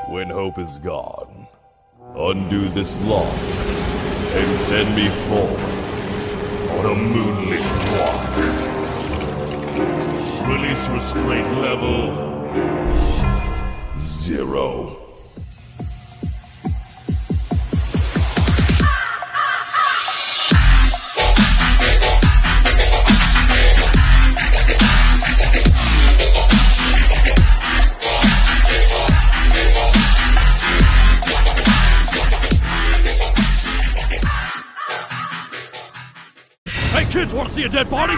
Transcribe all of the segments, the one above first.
When hope is gone, undo this lock and send me forth on a moonlit walk. Release restraint level 0. Hey kids, wanna see a dead body?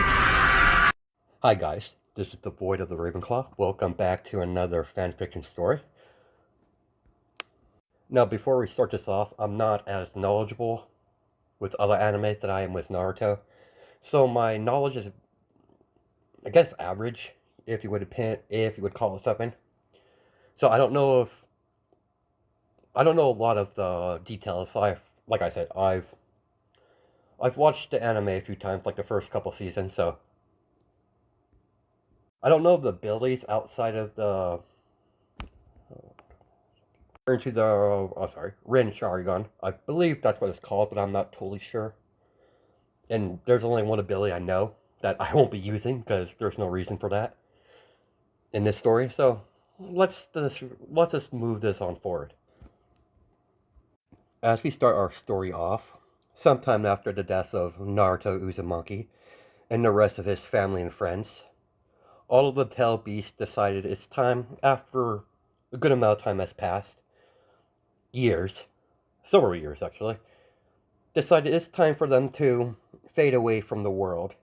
Hi guys, this is the Void of the Ravenclaw. Welcome back to another fanfiction story. Now before we start this off, I'm not as knowledgeable with other animes that I am with Naruto. So my knowledge is, I guess, average, if you would call it something. So I don't know a lot of the details. Like I said, I've watched the anime a few times, like the first couple seasons, so I don't know the abilities outside of the Rin Sharingan. I believe that's what it's called, but I'm not totally sure. And there's only one ability I know that I won't be using because there's no reason for that in this story. So let's just move this on forward. As we start our story off, sometime after the death of Naruto Uzumaki and the rest of his family and friends, all of the Tail Beasts decided it's time, after a good amount of time has passed, several years actually, decided it's time for them to fade away from the world.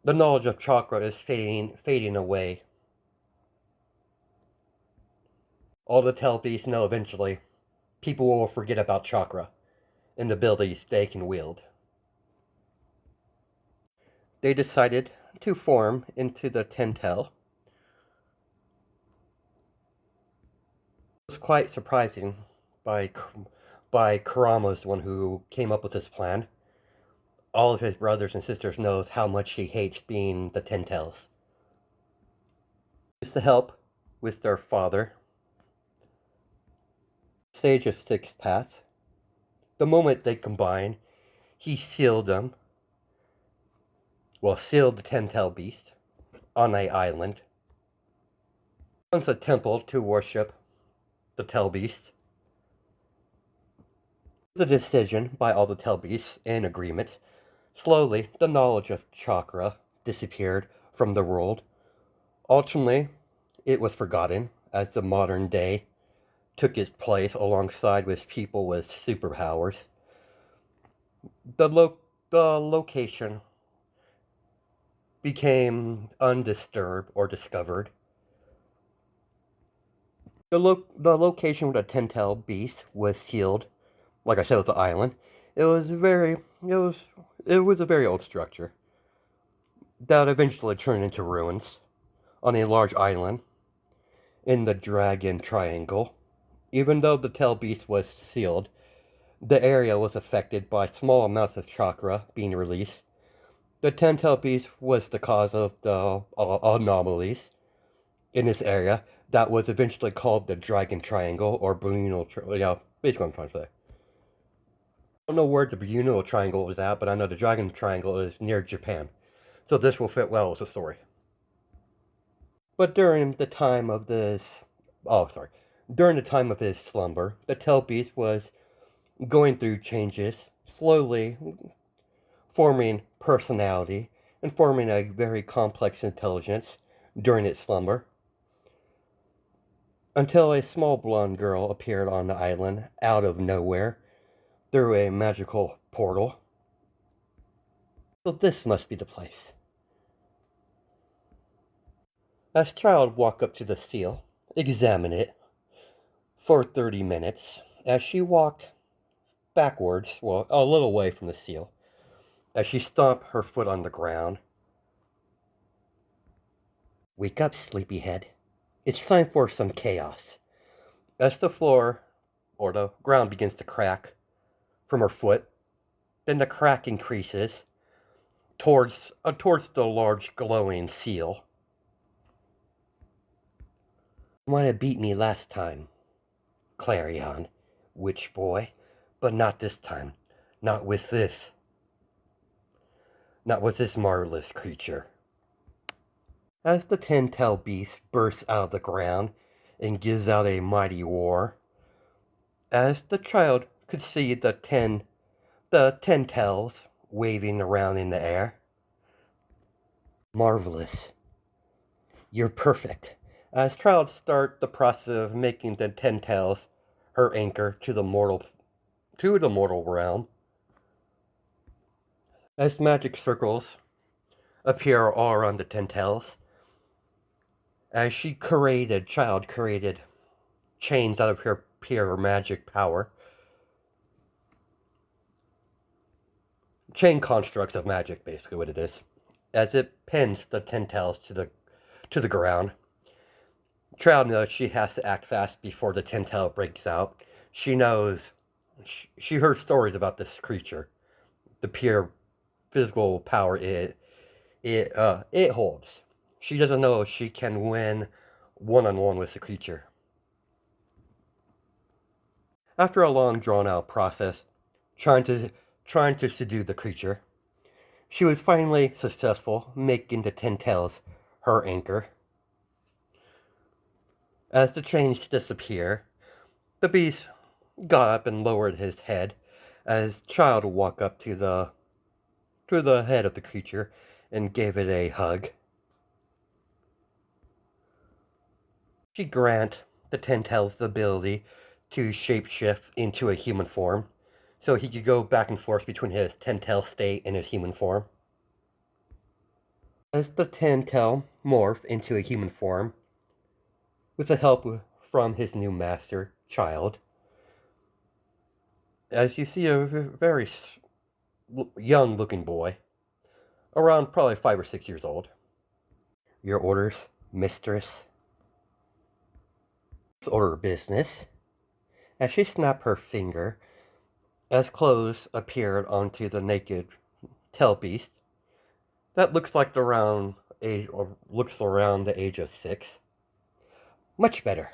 The knowledge of chakra is fading away. All the Tail Beasts know eventually people will forget about chakra and the abilities they can wield. They decided to form into the Ten-Tail. It was quite surprising by Kurama's the one who came up with this plan. All of his brothers and sisters knows how much he hates being the Ten-Tails. With the help with their father, Sage of Sixth Path, the moment they combined, he sealed the Ten-Tail Beast on an island. Once a temple to worship the Tail Beast. The decision by all the Tail Beasts in agreement. Slowly, the knowledge of chakra disappeared from the world. Ultimately, it was forgotten as the modern day took its place alongside with people with superpowers. The location became undisturbed or discovered. The location where the Ten-Tail Beast was sealed, like I said, with the island, it was a very old structure that eventually turned into ruins on a large island in the Dragon Triangle. Even though the Tail Beast was sealed, the area was affected by small amounts of chakra being released. The Ten-Tail Beast was the cause of the anomalies in this area that was eventually called the Dragon Triangle, or Bermuda Triangle. Basically what I'm trying to say. I don't know where the Bermuda Triangle was at, but I know the Dragon Triangle is near Japan. So this will fit well with the story. But during the time of his slumber, the Tail Beast was going through changes, slowly forming personality and forming a very complex intelligence during its slumber, until a small blonde girl appeared on the island out of nowhere through a magical portal. So this must be the place. As child walked up to the seal, examine it for 30 minutes, as she walked backwards, a little way from the seal, as she stomped her foot on the ground. Wake up, sleepyhead. It's time for some chaos. As the floor, or the ground, begins to crack from her foot, then the crack increases towards the large glowing seal. You might have beat me last time, Clarion, witch boy, but not this time. Not with this. Not with this marvelous creature. As the ten-tail beast bursts out of the ground and gives out a mighty roar, as the child could see the ten tails waving around in the air. Marvelous. You're perfect. As child start the process of making the ten tails her anchor to the mortal realm. As magic circles appear all around the ten tails, as child created chains out of her pure magic power. Chain constructs of magic, basically what it is. As it pins the ten tails to the ground. Child knows she has to act fast before the ten tail breaks out. She knows she heard stories about this creature, the pure physical power it holds. She doesn't know if she can win one-on-one with the creature. After a long drawn-out process, trying to subdue the creature, she was finally successful, making the ten tails her anchor. As the chains disappear, the beast got up and lowered his head as child walked up to the head of the creature and gave it a hug. She grant the ten tails the ability to shapeshift into a human form, so he could go back and forth between his ten tail state and his human form. As the ten tail morphed into a human form, with the help from his new master, Child, as you see a very young looking boy, around probably 5 or 6 years old. Your orders, mistress? Order of business. As she snapped her finger, as clothes appeared onto the naked tail beast, that looks like around the age of 6. Much better.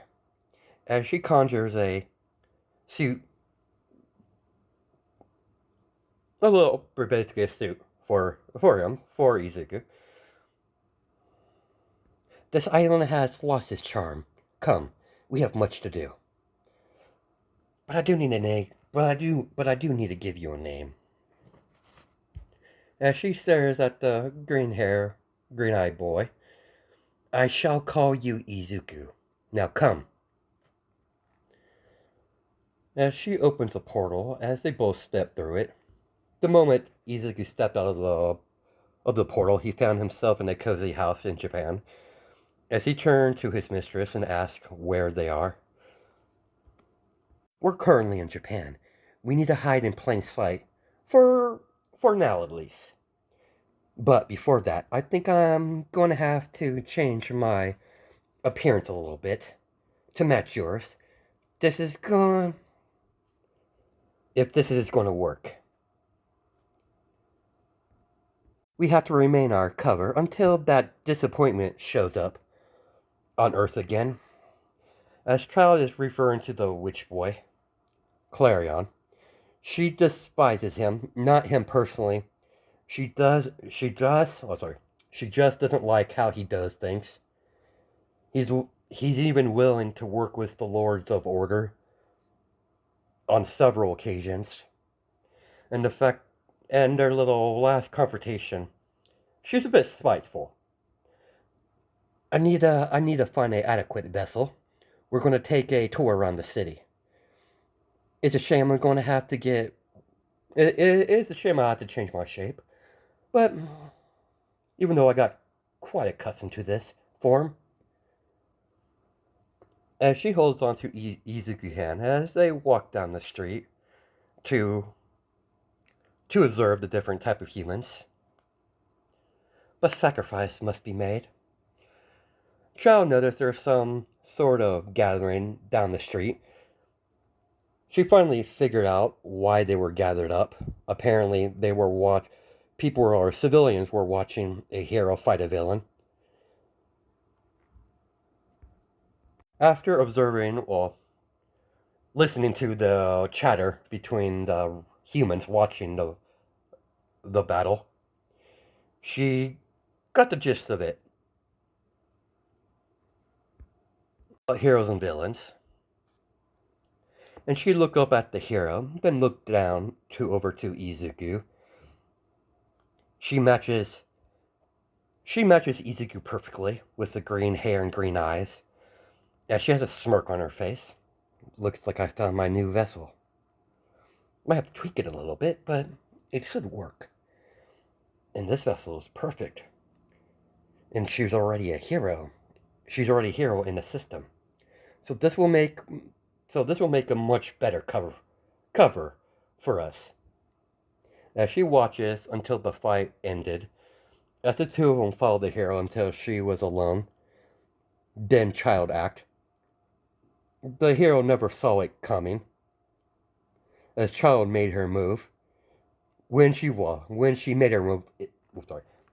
As she conjures a suit, basically a suit for Izuku. This island has lost its charm. Come, we have much to do. But I do need a name. But I do need to give you a name. As she stares at the green-eyed boy, I shall call you Izuku. Now come. As she opens a portal, as they both step through it, the moment Izuku stepped out of the portal, he found himself in a cozy house in Japan. As he turned to his mistress and asked where they are. We're currently in Japan. We need to hide in plain sight. For now, at least. But before that, I think I'm going to have to change my appearance a little bit to match yours. If this is going to work. We have to remain our cover until that disappointment shows up on Earth again. As Child is referring to the witch boy, Clarion, she despises him, not him personally. She just doesn't like how he does things. He's even willing to work with the Lords of Order on several occasions. And their little last confrontation, she's a bit spiteful. I need to find an adequate vessel. We're going to take a tour around the city. It's a shame I'm going to have to get... It's a shame I have to change my shape. But even though I got quite accustomed to this form, as she holds on to Izuku's hand as they walk down the street to observe the different type of humans. But sacrifice must be made. Child noticed there's some sort of gathering down the street. She finally figured out why they were gathered up. Apparently, civilians were watching a hero fight a villain. After observing, well, listening to the chatter between the humans watching the battle, she got the gist of it. Heroes and villains. And she looked up at the hero, then looked down over to Izuku. She matches Izuku perfectly with the green hair and green eyes. Yeah, she has a smirk on her face. Looks like I found my new vessel. Might have to tweak it a little bit, but it should work. And this vessel is perfect. And she's already a hero. She's already a hero in the system. So this will make a much better cover for us. As she watches until the fight ended, as the two of them followed the hero until she was alone, then child act. The hero never saw it coming. As child made her move, when she made her move,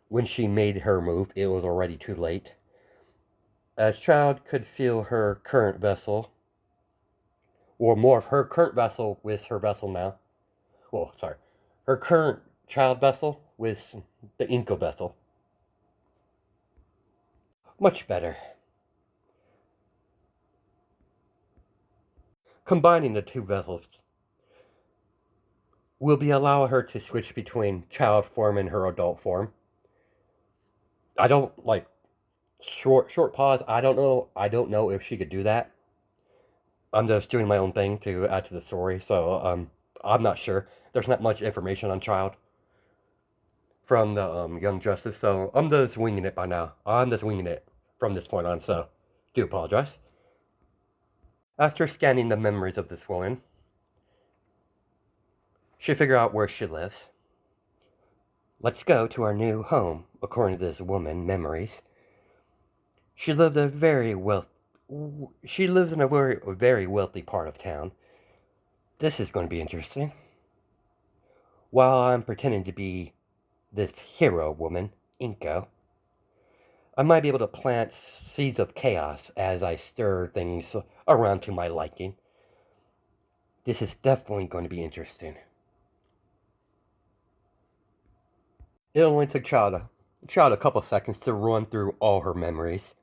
when she made her move, it was already too late. As child could feel her current vessel, or more of her current vessel with her vessel now. Well, sorry, her current child vessel with the Inko vessel. Much better. Combining the two vessels will be allow her to switch between child form and her adult form. I don't like short pause. I don't know if she could do that. I'm just doing my own thing to add to the story, so I'm not sure. There's not much information on child from the Young Justice, so I'm just winging it by now. I'm just winging it from this point on, so do apologize. After scanning the memories of this woman, she figured out where she lives. Let's go to our new home, according to this woman, memories. She lived she lives in a very wealthy part of town. This is going to be interesting. While I'm pretending to be this hero woman, Inko, I might be able to plant seeds of chaos as I stir things around to my liking. This is definitely going to be interesting. It only took Child a couple seconds to run through all her memories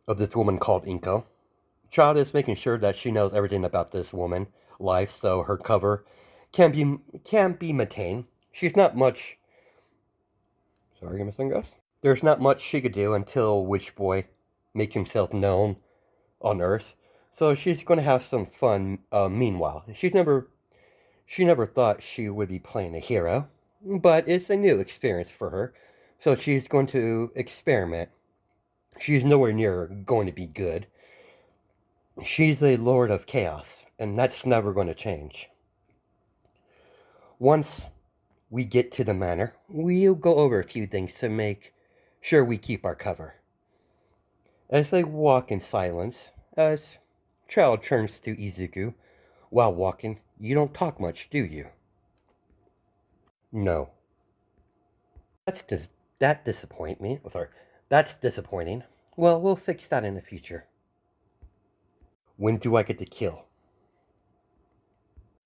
of this woman called Inko. Child is making sure that she knows everything about this woman life, so her cover can be maintained. She's not much. Sorry, Miss Ghost. There's not much she could do until Witch Boy make himself known on Earth. So she's going to have some fun. Meanwhile, she never thought she would be playing a hero, but it's a new experience for her. So she's going to experiment. She's nowhere near going to be good. She's a Lord of Chaos, and that's never going to change. Once we get to the manor, we'll go over a few things to make sure we keep our cover. As they walk in silence, as Child turns to Izuku, while walking, you don't talk much, do you? No. That disappoint me. Oh, sorry. That's disappointing. Well, we'll fix that in the future. When do I get to kill?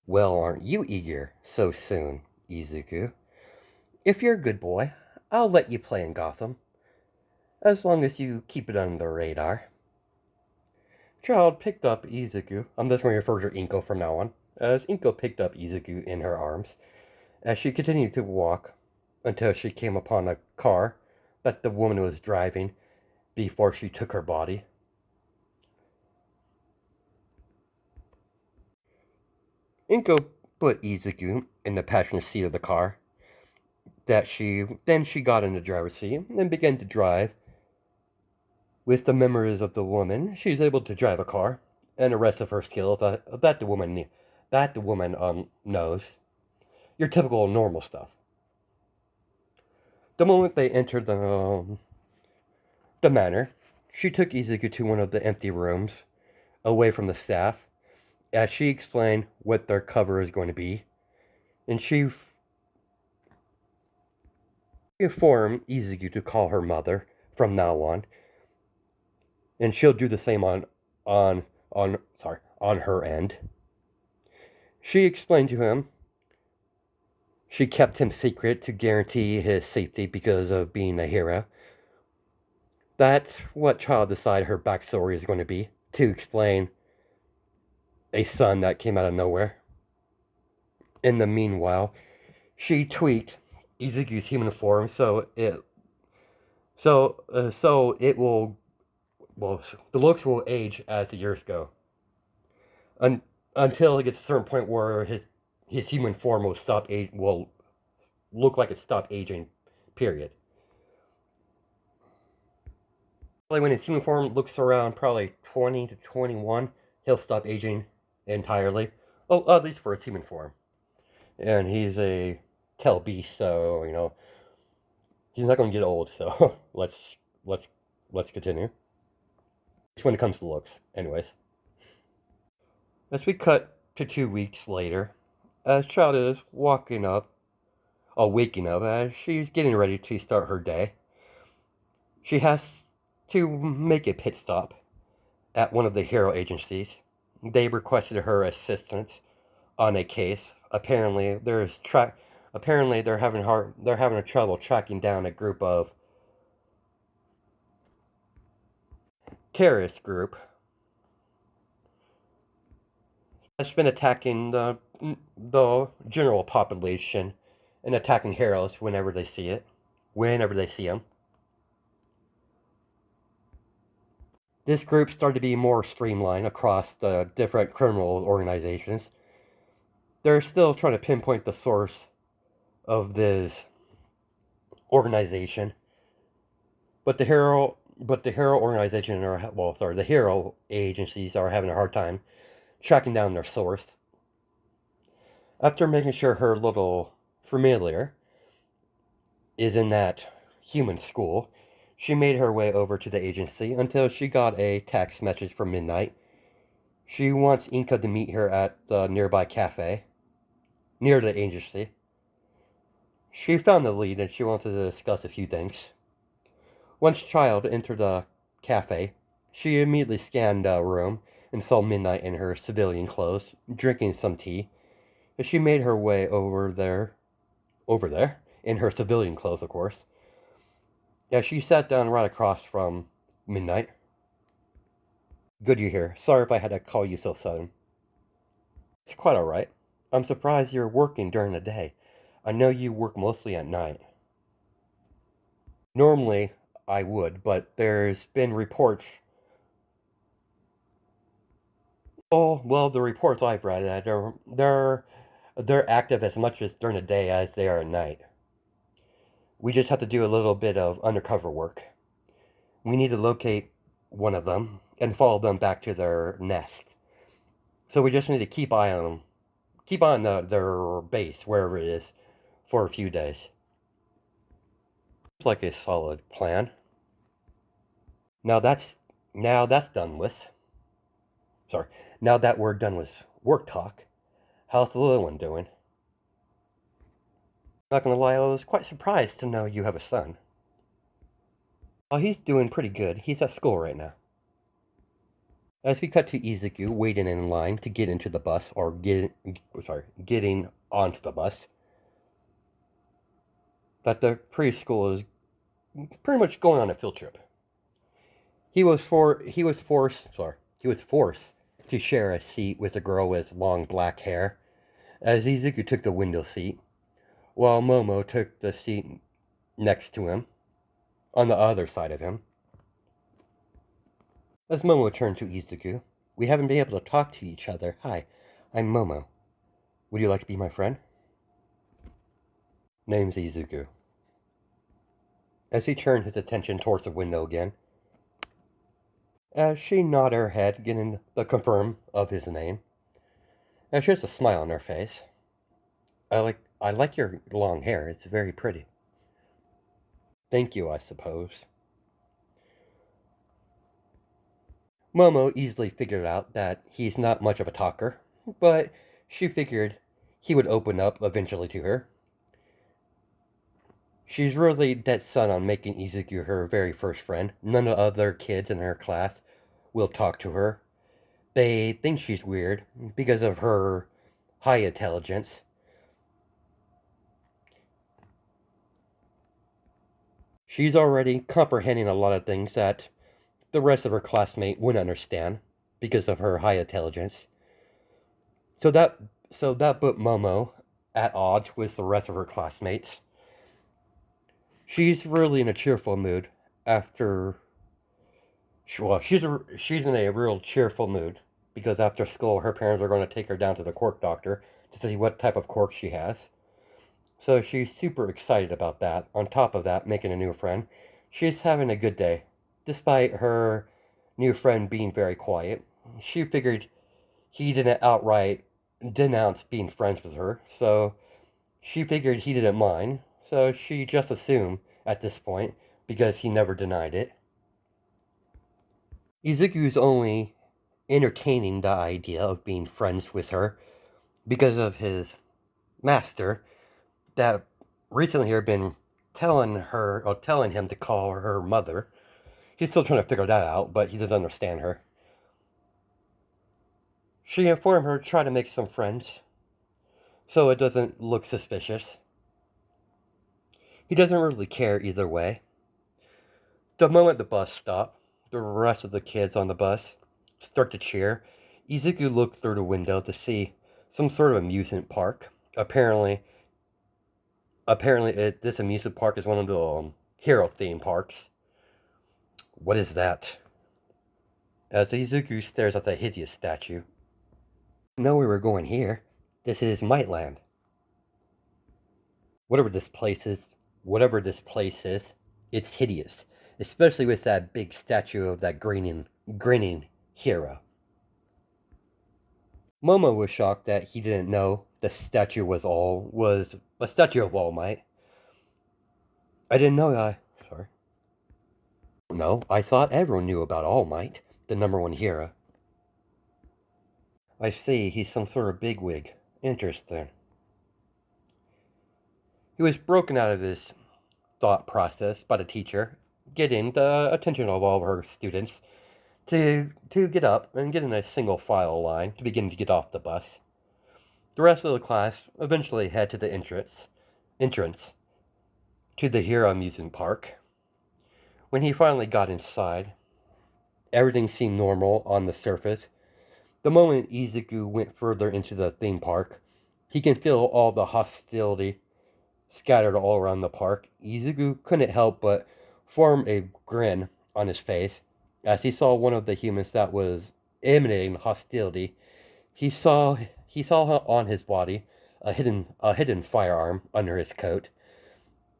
Well, aren't you eager so soon, Izuku? If you're a good boy, I'll let you play in Gotham, as long as you keep it under the radar. Child picked up Izuku. I'm just going to refer to Inko from now on. As Inko picked up Izuku in her arms, as she continued to walk until she came upon a car that the woman was driving before she took her body. Inko put Izuku in the passenger seat of the car. Then she got in the driver's seat and began to drive. With the memories of the woman, she's able to drive a car, and the rest of her skills that the woman knows. Your typical normal stuff. The moment they entered the manor, she took Izuku to one of the empty rooms, away from the staff, as she explained what their cover is going to be, and she informed Izuku to call her mother from now on, and she'll do the same on on her end. She explained to him she kept him secret to guarantee his safety because of being a hero. That's what Child decided her backstory is going to be, to explain a son that came out of nowhere. In the meanwhile, she tweaked Izuku's human form so it will, well, the looks will age as the years go. Un, until it gets to a certain point where his human form will look like it stopped aging. Period. Probably when his human form looks around probably 20 to 21, he'll stop aging entirely. Oh, at least for his human form. And he's a tail beast, so he's not going to get old. So let's let's continue. It's when it comes to looks, anyways. As we cut to 2 weeks later, as Child is waking up, as she's getting ready to start her day, she has to make a pit stop at one of the hero agencies. They requested her assistance on a case. Apparently they're having a trouble tracking down a group of terrorist group that's been attacking the general population and attacking heroes whenever they see them. This group started to be more streamlined across the different criminal organizations. They're still trying to pinpoint the source of this organization, but the hero agencies are having a hard time tracking down their source. After making sure her little familiar is in that human school, she made her way over to the agency until she got a text message from Midnight. She wants Inka to meet her at the nearby cafe, near the agency. She found the lead and she wanted to discuss a few things. Once Child entered the cafe, she immediately scanned the room and saw Midnight in her civilian clothes, drinking some tea. She made her way over there, in her civilian clothes, of course. Yeah, she sat down right across from Midnight. Good you're here. Sorry if I had to call you so sudden. It's quite alright. I'm surprised you're working during the day. I know you work mostly at night. Normally, I would, but there's been reports. Oh, well, the reports I've read that they're active as much as during the day as they are at night. We just have to do a little bit of undercover work. We need to locate one of them and follow them back to their nest. So we just need to keep on their base, wherever it is, for a few days. Seems like a solid plan. Now that's done with. Sorry. Now that we're done with work talk, how's the little one doing? Not gonna lie, I was quite surprised to know you have a son. Oh, he's doing pretty good. He's at school right now. As we cut to Izuku waiting in line to get into the bus, or getting onto the bus, that the preschool is pretty much going on a field trip. He was forced to share a seat with a girl with long black hair, as Izuku took the window seat, while Momo took the seat next to him, on the other side of him. As Momo turned to Izuku, we haven't been able to talk to each other. Hi, I'm Momo. Would you like to be my friend? Name's Izuku. As he turned his attention towards the window again, as she nodded her head, getting the confirm of his name, and she has a smile on her face. I like your long hair. It's very pretty. Thank you, I suppose. Momo easily figured out that he's not much of a talker, but she figured he would open up eventually to her. She's really dead set on making Izuku her very first friend. None of the other kids in her class will talk to her. They think she's weird because of her high intelligence. She's already comprehending a lot of things that the rest of her classmate wouldn't understand because of her high intelligence. So that so that put Momo at odds with the rest of her classmates. She's really in a cheerful mood after well, she's in a real cheerful mood because after school her parents are going to take her down to the quirk doctor to see what type of quirk she has. So she's super excited about that. On top of that, making a new friend, she's having a good day. Despite her new friend being very quiet, she figured he didn't outright denounce being friends with her, so she figured he didn't mind, so she just assumed at this point because he never denied it. Izuku's only entertaining the idea of being friends with her because of his master that recently had been telling him to call her mother. He's still trying to figure that out, but he doesn't understand her. She informed her to try to make some friends, so it doesn't look suspicious. He doesn't really care either way. The moment the bus stopped, the rest of the kids on the bus start to cheer. Izuku looked through the window to see some sort of amusement park. Apparently, this amusement park is one of the hero theme parks. What is that? As Izuku stares at the hideous statue. I know we were going here. This is Mightland. Whatever this place is, whatever this place is, it's hideous. Especially with that big statue of that grinning hero. Momo was shocked that he didn't know the statue was a statue of All Might. I didn't know that. Sorry. No, I thought everyone knew about All Might, the number one hero. I see, he's some sort of bigwig. Interesting. He was broken out of his thought process by the teacher, getting the attention of all of her students to get up and get in a single file line to begin to get off the bus. The rest of the class eventually head to the entrance to the Hero Amusement Park. When he finally got inside, everything seemed normal on the surface. The moment Izuku went further into the theme park, he can feel all the hostility scattered all around the park. Izuku couldn't help but form a grin on his face as he saw one of the humans that was emanating hostility. He saw on his body a hidden firearm under his coat.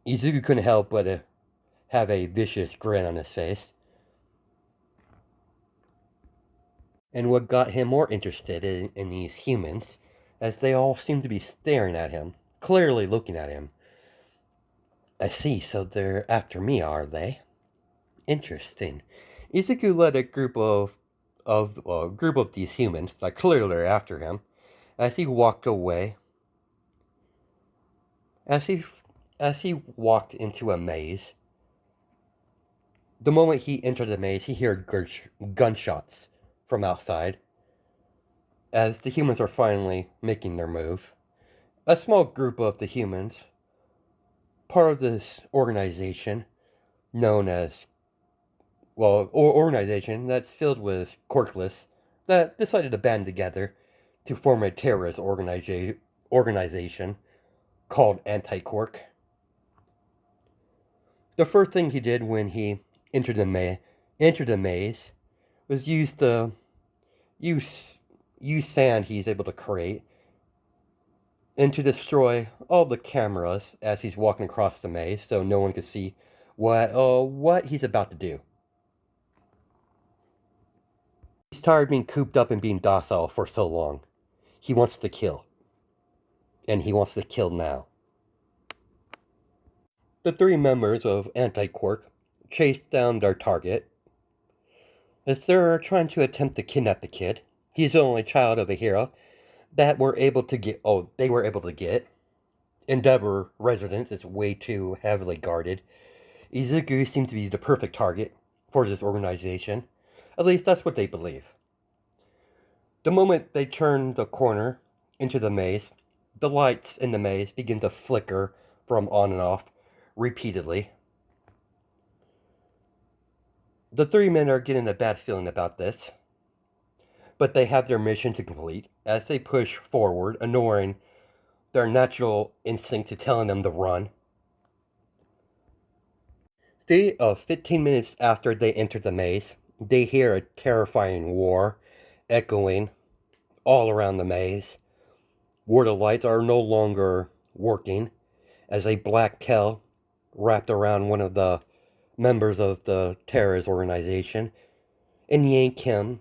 Izuku couldn't help but have a vicious grin on his face. And what got him more interested in these humans, as they all seemed to be staring at him, clearly looking at him. I see, so they're after me, are they? Interesting. Izuku led a group of these humans that clearly are after him. As he walked away, as he walked into a maze. The moment he entered the maze, he heard gunshots from outside. As the humans are finally making their move, a small group of the humans, part of this organization known as organization that's filled with quirkless that decided to band together to form a terrorist organization called anti-quirk. The first thing he did when he entered the maze was use sand he's able to create and to destroy all the cameras as he's walking across the maze so no one can see what he's about to do. He's tired of being cooped up and being docile for so long. He wants to kill. And he wants to kill now. The three members of anti-quirk chase down their target as they're trying to attempt to kidnap the kid. He's the only child of a hero that they were able to get. Endeavor residence is way too heavily guarded. Izuku seems to be the perfect target for this organization. At least that's what they believe. The moment they turn the corner into the maze, the lights in the maze begin to flicker from on and off repeatedly. The three men are getting a bad feeling about this, but they have their mission to complete as they push forward, ignoring their natural instinct to telling them to run. 15 minutes after they enter the maze, they hear a terrifying roar echoing all around the maze, where the lights are no longer working, as a black tail wrapped around one of the members of the terrorist organization and yank him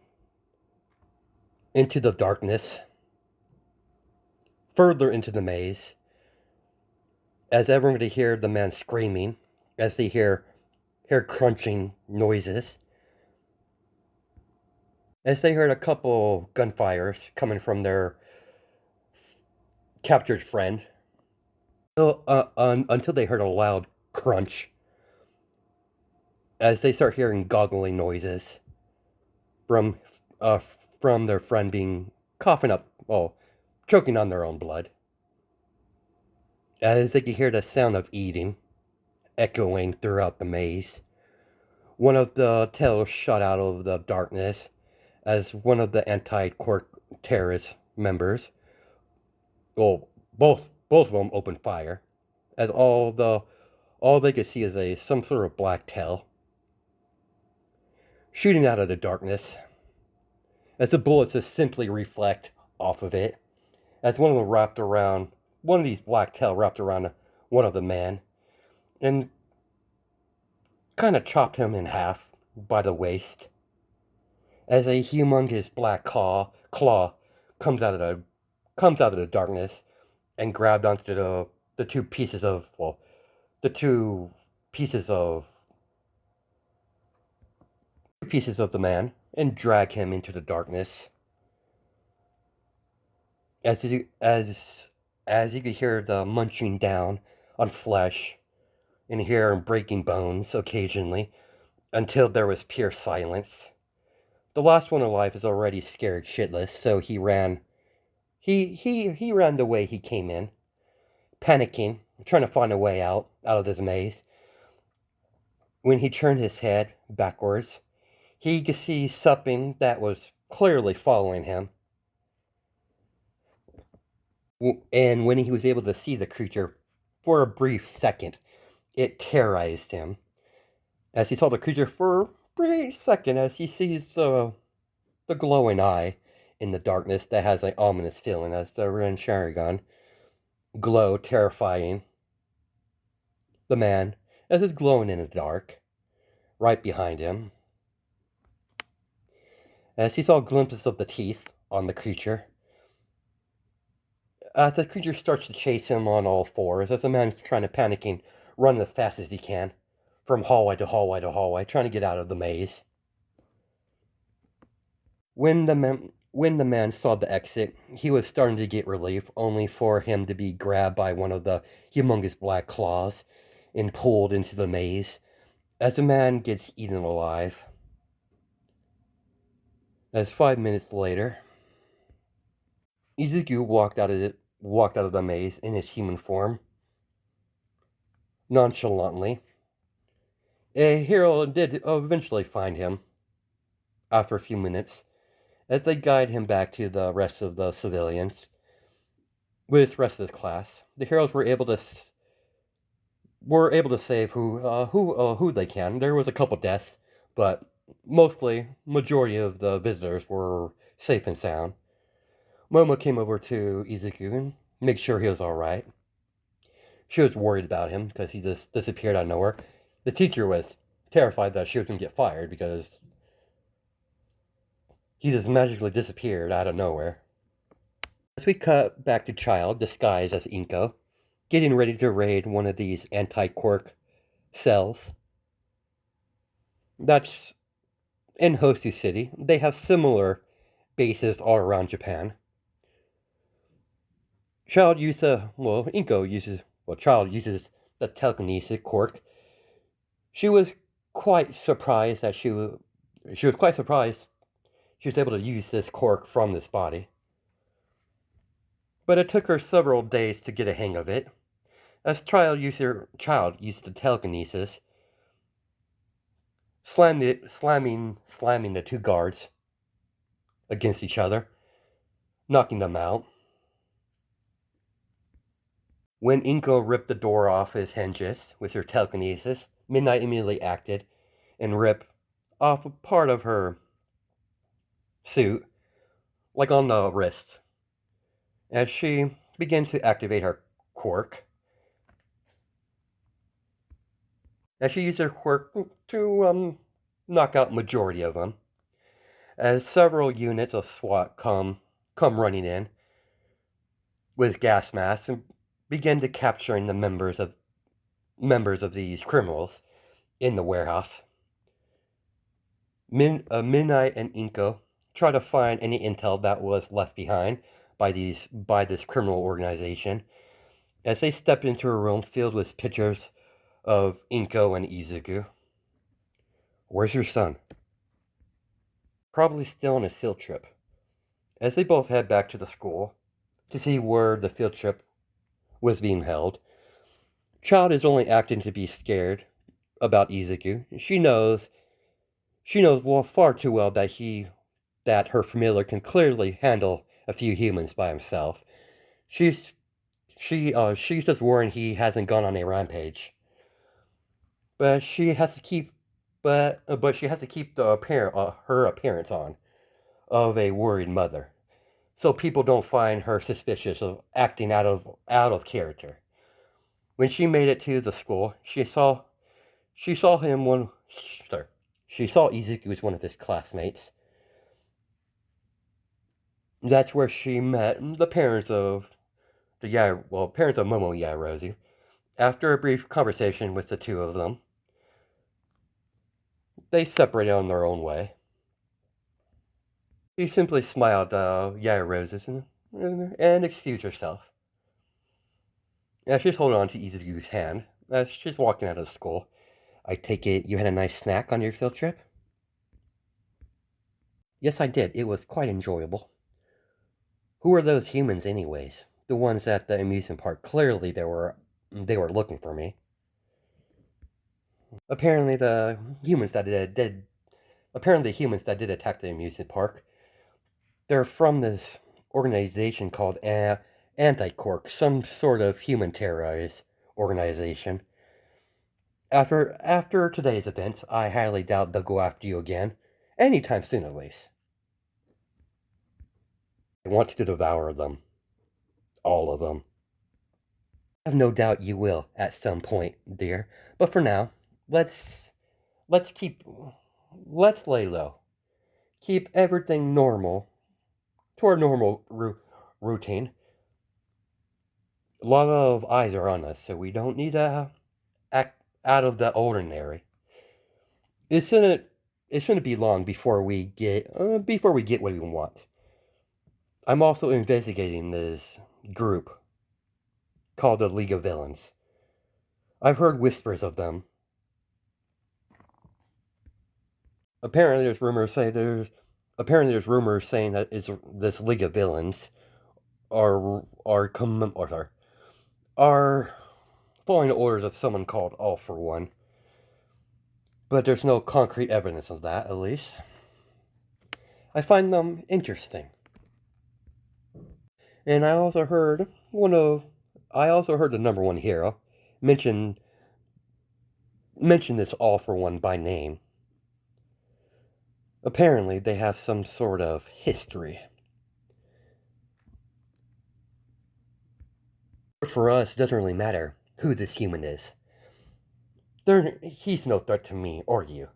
into the darkness, further into the maze, as everyone could hear the man screaming, as they hear crunching noises, as they heard a couple gunfires coming from their captured friend, until they heard a loud crunch, as they start hearing goggling noises from from their friend being coughing up, choking on their own blood, as they could hear the sound of eating echoing throughout the maze. One of the tails shot out of the darkness as one of the anti-quirk terrorist members, both of them opened fire, as all they could see is some sort of black tail shooting out of the darkness, as the bullets just simply reflect off of it, as one of these black tail wrapped around one of the men, and kind of chopped him in half by the waist, as a humongous black claw comes out of the darkness and grabbed onto the two pieces of the two pieces of the man and drag him into the darkness. As you could hear the munching down on flesh and hear him breaking bones occasionally, until there was pure silence. The last one alive is already scared shitless, so he ran. He ran the way he came in, panicking, trying to find a way out of this maze. When he turned his head backwards, he could see something that was clearly following him. And when he was able to see the creature for a brief second, it terrorized him. As he saw the creature for a brief second, as he sees the glowing eye in the darkness that has an ominous feeling, as the Ren Sharingan glow terrifying the man as it's glowing in the dark right behind him. As he saw glimpses of the teeth on the creature, as the creature starts to chase him on all fours, as the man's trying to panicking, run as fast as he can from hallway to hallway to hallway, trying to get out of the maze. When the man saw the exit, he was starting to get relief, only for him to be grabbed by one of the humongous black claws and pulled into the maze, as the man gets eaten alive. As 5 minutes later, Izuku walked out of the maze in his human form, nonchalantly. A hero did eventually find him after a few minutes, as they guide him back to the rest of the civilians with the rest of his class. The heroes were able to save who they can. There was a couple deaths, but majority of the visitors were safe and sound. Momo came over to Izuku and make sure he was alright. She was worried about him because he just disappeared out of nowhere. The teacher was terrified that she was going to get fired because he just magically disappeared out of nowhere. As we cut back to Child, disguised as Inko, getting ready to raid one of these anti-quirk cells. That's in Hosu City. They have similar bases all around Japan. Child uses the telekinesis quirk. She was quite surprised She was able to use this quirk from this body. But it took her several days to get a hang of it. As child used the telekinesis, slamming the two guards against each other, knocking them out. When Inko ripped the door off his hinges with her telekinesis, Midnight immediately acted and ripped off a part of her suit, like on the wrist, as she began to activate her quirk. As she used her quirk to knock out majority of them. As several units of SWAT come running in with gas masks and begin to capturing the members of these criminals in the warehouse. Midnight and Inko try to find any intel that was left behind by this criminal organization as they step into a room filled with pictures of Inko and Izuku. Where's your son? Probably still on his field trip. As they both head back to the school to see where the field trip was being held, Child is only acting to be scared about Izuku. She knows well far too well that her familiar can clearly handle a few humans by himself. She's just worrying he hasn't gone on a rampage. But she has to keep she has to keep her appearance on of a worried mother, so people don't find her suspicious of acting out of character. When she made it to the school, she saw Izuku as one of his classmates. That's where she met the parents of Momo Yaoyorozu. After a brief conversation with the two of them, they separated on their own way. She simply smiled at Yaoyorozu and excused herself. As she's holding on to Izuku's hand, as she's walking out of school. I take it you had a nice snack on your field trip? Yes, I did. It was quite enjoyable. Who are those humans anyways? The ones at the amusement park. Clearly they were looking for me. Apparently the humans that did attack the amusement park, they're from this organization called anti-quirk, some sort of human terrorist organization. After today's events, I highly doubt they'll go after you again. Anytime soon, at least. I want to devour them. All of them. I have no doubt you will at some point, dear. But for now, let's lay low. Keep everything normal to our normal routine. A lot of eyes are on us, so we don't need to act out of the ordinary. It shouldn't be long before we get what we want. I'm also investigating this group called the League of Villains. I've heard whispers of them. Apparently, there's rumors saying that this League of Villains are following the orders of someone called All for One. But there's no concrete evidence of that, at least. I find them interesting. And I also heard the number one hero mention this All for One by name. Apparently, they have some sort of history. But for us, it doesn't really matter who this human is. He's no threat to me or you.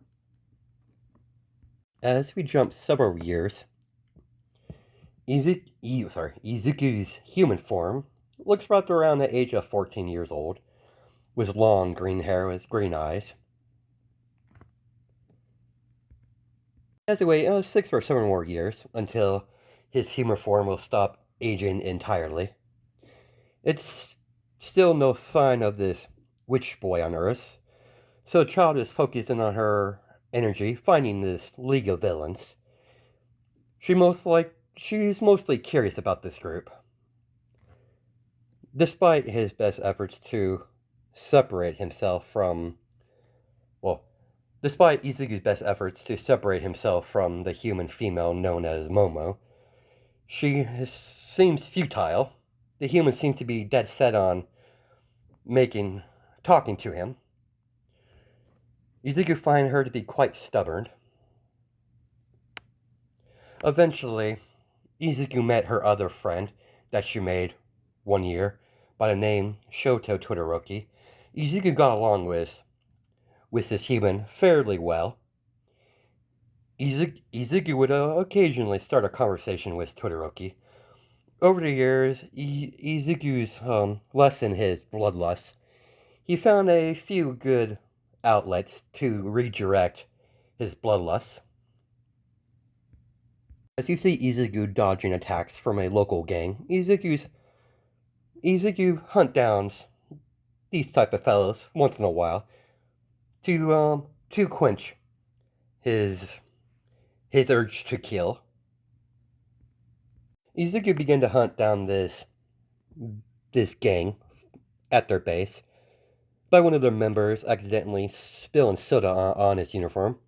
As we jump several years, Izuku's human form looks about around the age of 14 years old, with long green hair with green eyes. He has to wait 6 or 7 more years until his human form will stop aging entirely. It's still no sign of this witch boy on Earth, so the child is focusing on her energy, finding this League of Villains. She's mostly curious about this group. Despite his best efforts to separate himself from, well, despite Izuku's best efforts to separate himself from the human female known as Momo, seems futile. The human seems to be dead set on talking to him. Izuku finds her to be quite stubborn. Eventually, Izuku met her other friend that she made one year by the name Shoto Todoroki. Izuku got along with this human fairly well. Izuku would occasionally start a conversation with Todoroki. Over the years, Izuku's lessen his bloodlust. He found a few good outlets to redirect his bloodlust. As you see Izuku dodging attacks from a local gang, Izuku hunt downs these type of fellows once in a while to quench his urge to kill. Izuku began to hunt down this gang at their base by one of their members accidentally spilling soda on his uniform.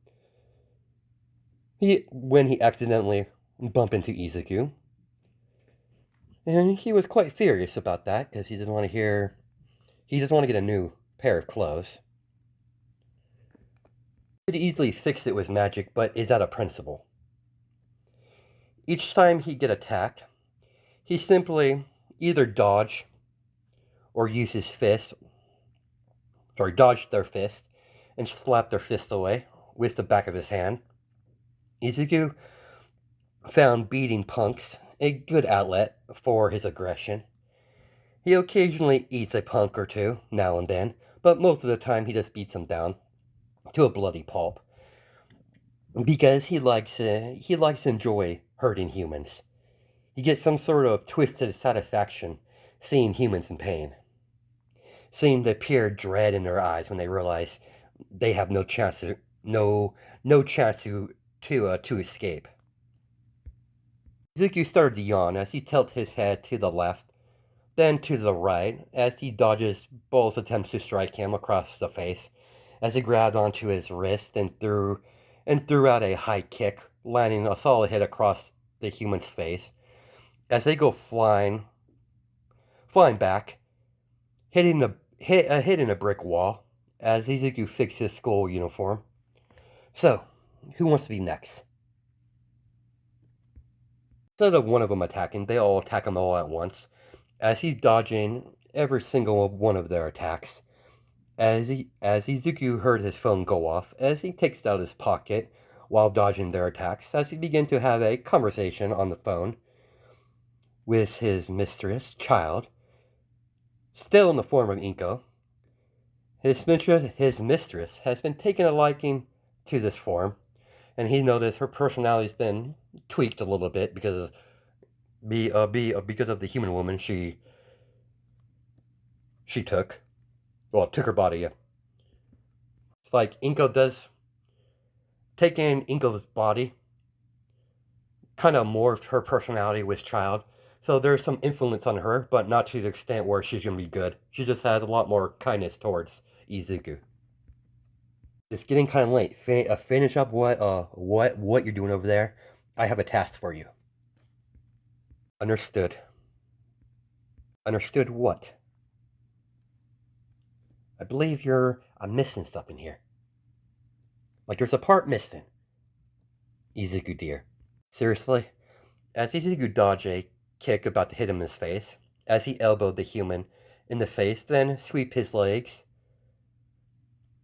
When he accidentally bumped into Izuku, and he was quite furious about that because he doesn't want to get a new pair of clothes. He could easily fix it with magic, but it's out of principle. Each time he get attacked, he simply either dodge or use his fist, dodge their fist and slap their fist away with the back of his hand. Izuku found beating punks a good outlet for his aggression. He occasionally eats a punk or two now and then, but most of the time he just beats them down to a bloody pulp because he likes to enjoy hurting humans. He gets some sort of twisted satisfaction seeing humans in pain, seeing the pure dread in their eyes when they realize they have no chance to escape. Izuku started to yawn as he tilted his head to the left, then to the right, as he dodges Bull's attempts to strike him across the face, as he grabbed onto his wrist and threw out a high kick, landing a solid hit across the human's face, as they go flying back, hitting a brick wall, as Izuku fixed his school uniform. So, who wants to be next? Instead of one of them attacking, they all attack him all at once, as he's dodging every single one of their attacks. As Izuku heard his phone go off, as he takes it out of his pocket while dodging their attacks, as he began to have a conversation on the phone with his child, still in the form of Inko. His mistress has been taking a liking to this form, and he noticed her personality's been tweaked a little bit because of the human woman she took. Well, took her body. It's like Inko does taking Inko's body kind of morphed her personality with child. So there's some influence on her, but not to the extent where she's gonna be good. She just has a lot more kindness towards Izuku. It's getting kind of late. Finish up what you're doing over there. I have a task for you. Understood. Understood what? I believe I'm missing stuff in here. Like there's a part missing. Izuku dear. Seriously? As Izuku dodged a kick about to hit him in his face, as he elbowed the human in the face, then sweep his legs,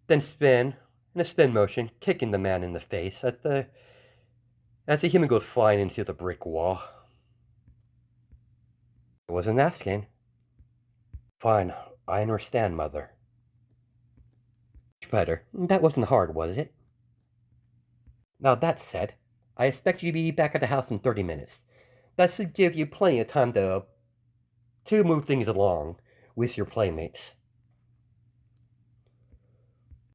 then spin in a spin motion, kicking the man in the face as the human goes flying into the brick wall. I wasn't asking. Fine, I understand, Mother. Much better. That wasn't hard, was it? Now that said, I expect you to be back at the house in 30 minutes. That should give you plenty of time to move things along with your playmates.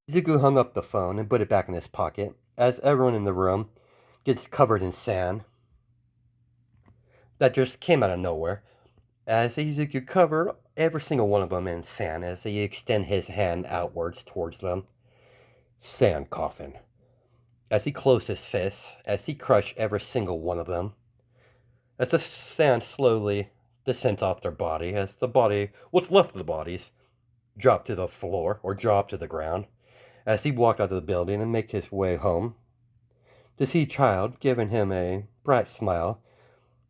Izuku hung up the phone and put it back in his pocket, as everyone in the room gets covered in sand. that just came out of nowhere, as Izuku covered every single one of them in sand as he extended his hand outwards towards them. Sand coffin. As he closed his fists, as he crushed every single one of them, as the sand slowly descends off their body, as the body, what's left of the bodies, drop to the floor or drop to the ground, as he walked out of the building and make his way home, to see Child giving him a bright smile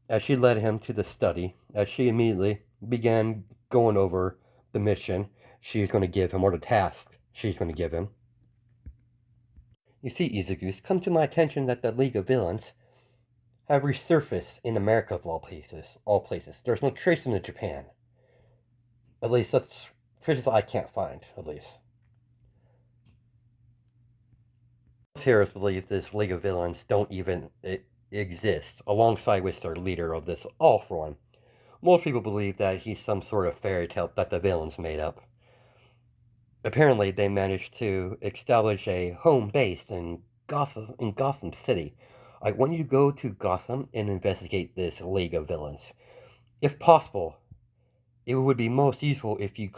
as she led him to the study, as she immediately began going over the mission she's going to give him, or the task she's going to give him. You see, Izuku, it's come to my attention that the League of Villains have resurfaced in America of all places. All places. There's no trace of them in Japan. At least that's traces I can't find, at least. Most heroes believe this League of Villains don't even exist, alongside with their leader of this All For One. Most people believe that he's some sort of fairy tale that the villains made up. Apparently, they managed to establish a home base in Gotham City. I want you to go to Gotham and investigate this League of Villains. If possible, it would be most useful if you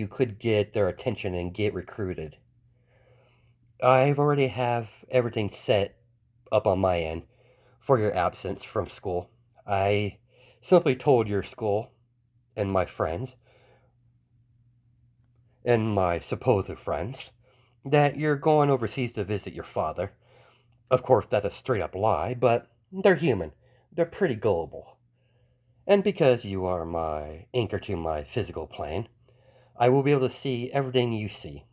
could get their attention and get recruited. I've already have everything set up on my end for your absence from school. I simply told your school and my friends and my supposed friends that you're going overseas to visit your father. Of course, that's a straight up lie, but they're human. They're pretty gullible. And because you are my anchor to my physical plane, I will be able to see everything you see.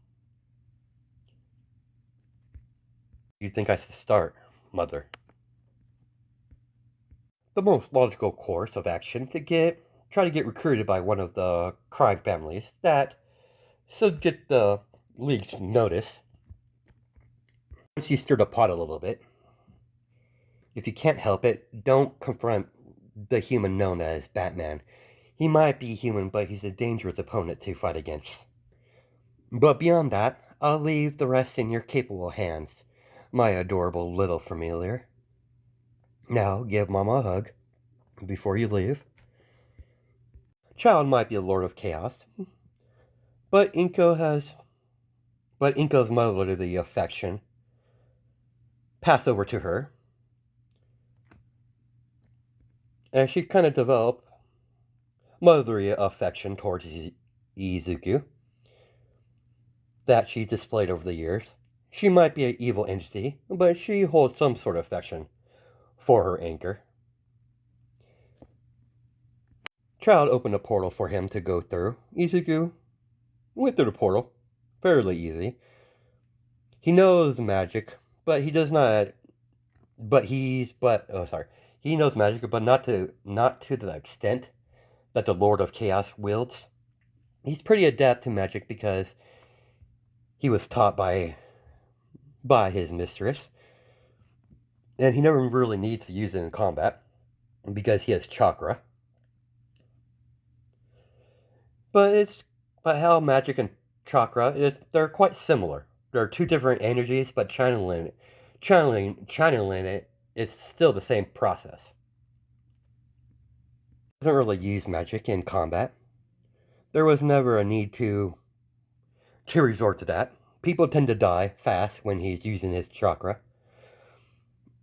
You think I should start, Mother? The most logical course of action to try to get recruited by one of the crime families that should get the League's notice. Once you stir the pot a little bit, if you can't help it, don't confront the human known as Batman. He might be human, but he's a dangerous opponent to fight against. But beyond that, I'll leave the rest in your capable hands, my adorable little familiar. Now, give Mama a hug before you leave. Child might be a Lord of Chaos, but Inko's motherly affection passed over to her, and she kind of developed motherly affection towards Izuku that she displayed over the years. She might be an evil entity, but she holds some sort of affection for her anchor. Child opened a portal for him to go through. Izuku went through the portal fairly easy. He knows magic, but he does not. He knows magic, but not to the extent that the Lord of Chaos wields. He's pretty adept to magic because he was taught by his mistress, and he never really needs to use it in combat because he has chakra. But how magic and chakra they're quite similar. There are two different energies, but channeling it, it's still the same process. He doesn't really use magic in combat. There was never a need to resort to that. People tend to die fast when he's using his chakra.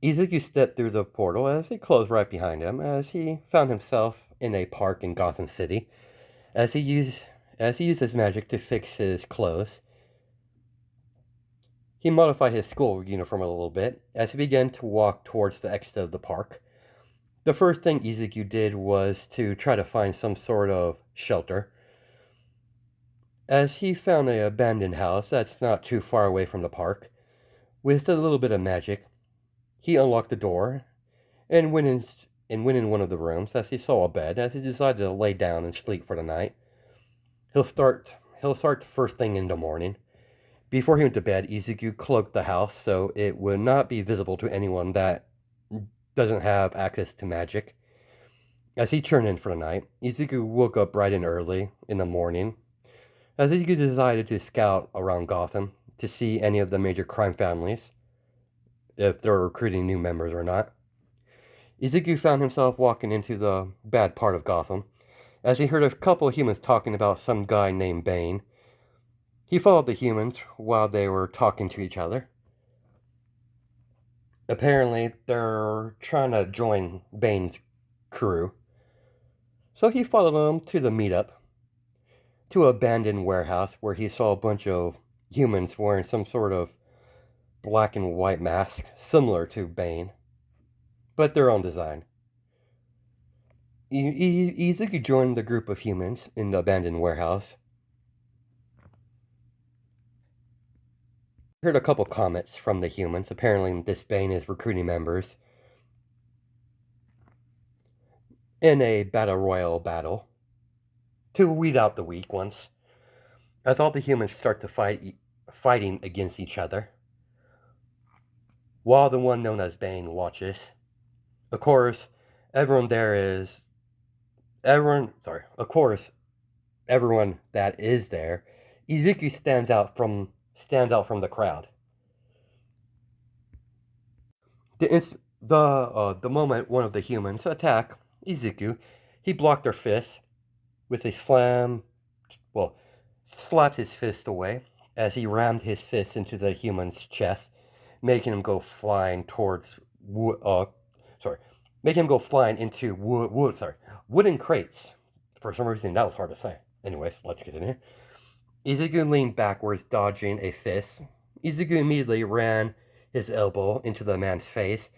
Izuku stepped through the portal as it closed right behind him, as he found himself in a park in Gotham City. As he used his magic to fix his clothes, he modified his school uniform a little bit as he began to walk towards the exit of the park. The first thing Izuku did was to try to find some sort of shelter, as he found an abandoned house that's not too far away from the park. With a little bit of magic, he unlocked the door and went in one of the rooms as he saw a bed, as he decided to lay down and sleep for the night. He'll start first thing in the morning. Before he went to bed, Izuku cloaked the house so it would not be visible to anyone that doesn't have access to magic. As he turned in for the night, Izuku woke up bright and early in the morning, as Izuku decided to scout around Gotham to see any of the major crime families, if they're recruiting new members or not. Izuku found himself walking into the bad part of Gotham, as he heard a couple of humans talking about some guy named Bane. He followed the humans while they were talking to each other. Apparently, they're trying to join Bane's crew. So he followed them to the meetup, to an abandoned warehouse where he saw a bunch of humans wearing some sort of black and white mask similar to Bane, but their own design. Izuku joined the group of humans in the abandoned warehouse. Heard a couple comments from the humans. Apparently, this Bane is recruiting members in a battle royale battle to weed out the weak ones. As all the humans start to fighting against each other, while the one known as Bane watches. Of course, everyone there is everyone. Sorry, of course, everyone that is there. Izuku stands out from the crowd. The moment one of the humans attack Izuku, he blocked their fists with a slam. Well, slapped his fist away as he rammed his fist into the human's chest, making him go flying towards sorry, making him go flying into wooden crates. For some reason, that was hard to say. Anyways, let's get in here. Izuku leaned backwards, dodging a fist. Izuku immediately ran his elbow into the man's face,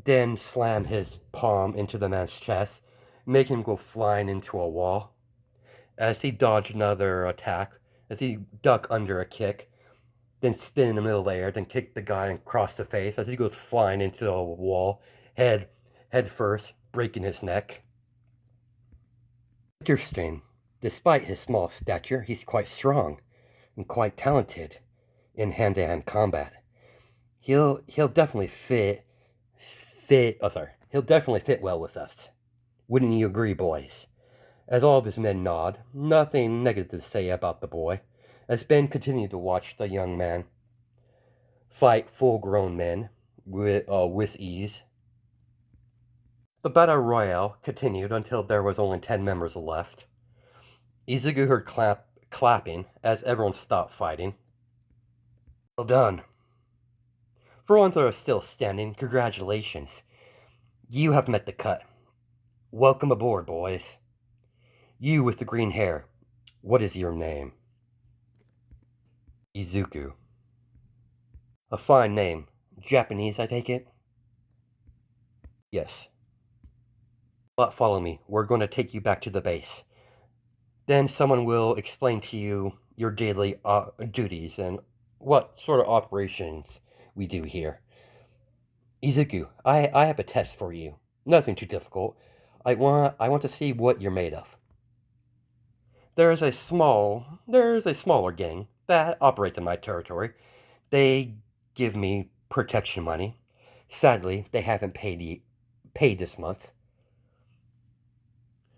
then slammed his palm into the man's chest, making him go flying into a wall. As he dodged another attack, as he ducked under a kick, then spin in the middle of the air, then kick the guy across the face as he goes flying into a wall, head first, breaking his neck. Interesting. Despite his small stature, he's quite strong and quite talented in hand-to-hand combat. He'll definitely he'll definitely fit well with us. Wouldn't you agree, boys? As all of his men nod, nothing negative to say about the boy, as Ben continued to watch the young man fight full-grown men with ease. The battle royale continued until there was only 10 members left. Izuku heard clapping as everyone stopped fighting. Well done. For ones that are still standing, congratulations. You have met the cut. Welcome aboard, boys. You with the green hair, what is your name? Izuku. A fine name. Japanese, I take it? Yes. But follow me. We're going to take you back to the base. Then someone will explain to you your daily duties and what sort of operations we do here. Izuku, I have a test for you. Nothing too difficult. I want to see what you're made of. There's a smaller gang that operates in my territory. They give me protection money. Sadly, they haven't paid this month.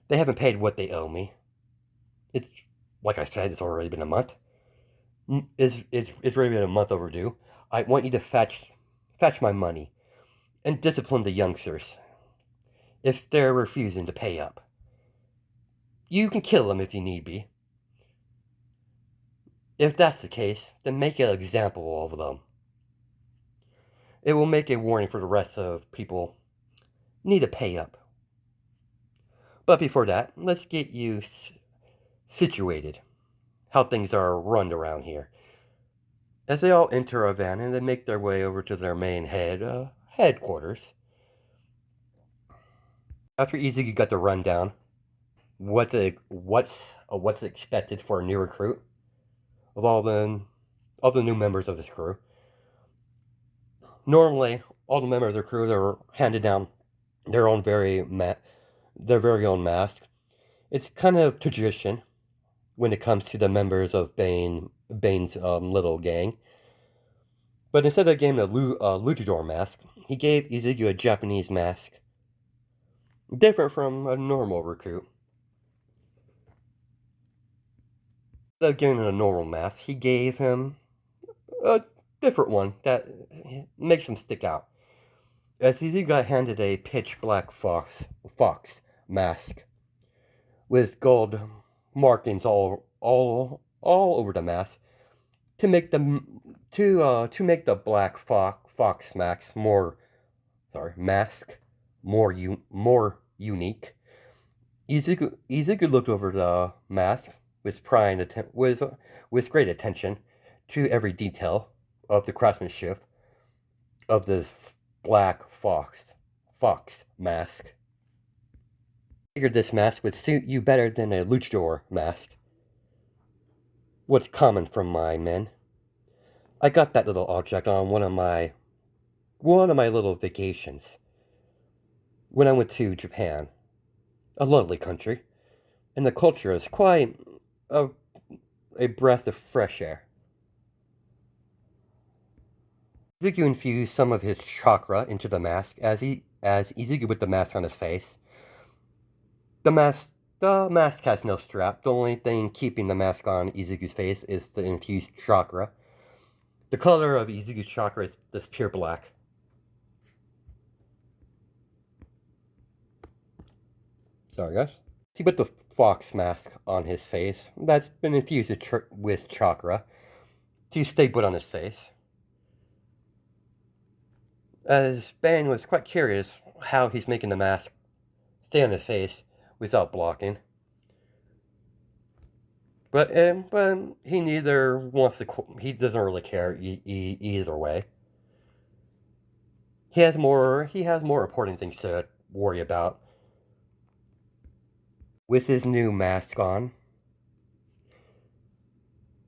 They haven't paid what they owe me. It's like I said, it's already been a month. It's already been a month overdue. I want you to fetch my money and discipline the youngsters if they're refusing to pay up. You can kill them if you need be. If that's the case, then make an example of them. It will make a warning for the rest of people need to pay up. But before that, let's get you situated. How things are run around here. As they all enter a van and they make their way over to their main headquarters. After Izuku got the rundown, what's expected for a new recruit of all the new members of this crew. Normally, all the members of the crew are handed down their very own mask. It's kind of tradition when it comes to the members of Bane's little gang. But instead of giving a luchador mask, he gave Izuku a Japanese mask, different from a normal recruit. Instead of giving him a normal mask, he gave him a different one that makes him stick out. as Izuku got handed a pitch black fox mask with gold markings all over the mask to make the black fox mask more unique. Izuku looked over the mask with with great attention to every detail of the craftsmanship of this black fox mask. Figured this mask would suit you better than a luchador mask. What's common from my men. I got that little object on one of my little vacations when I went to Japan, a lovely country, and the culture is quite a, a breath of fresh air. Izuku infused some of his chakra into the mask as Izuku put the mask on his face. The mask has no strap. The only thing keeping the mask on Izuku's face is the infused chakra. The color of Izuku's chakra is this pure black. Sorry, guys. He put the fox mask on his face. That's been infused with chakra to stay put on his face. As Bane was quite curious how he's making the mask stay on his face without blocking. But he neither wants to. He doesn't really care either way. He has more important things to worry about. With his new mask on,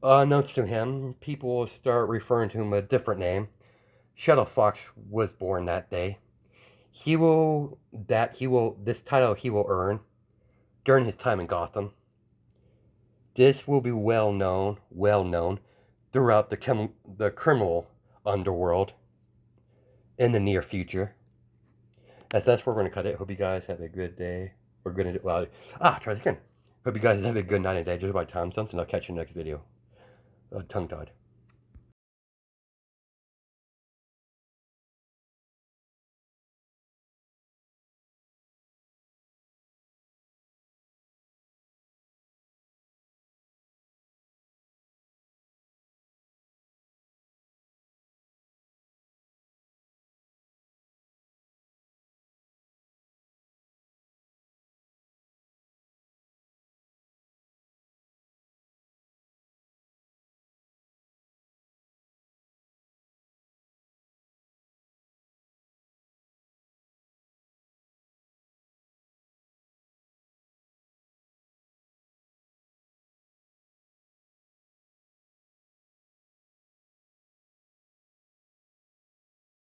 unknowns to him, people will start referring to him a different name. Shoto Fox was born that day. This title he will earn during his time in Gotham. This will be well known throughout the criminal underworld in the near future. As that's where we're gonna cut it. Hope you guys have a good day. We're gonna do try this again. Hope you guys have a good night and day. Just by time stamps, and I'll catch you next video. Tongue tied.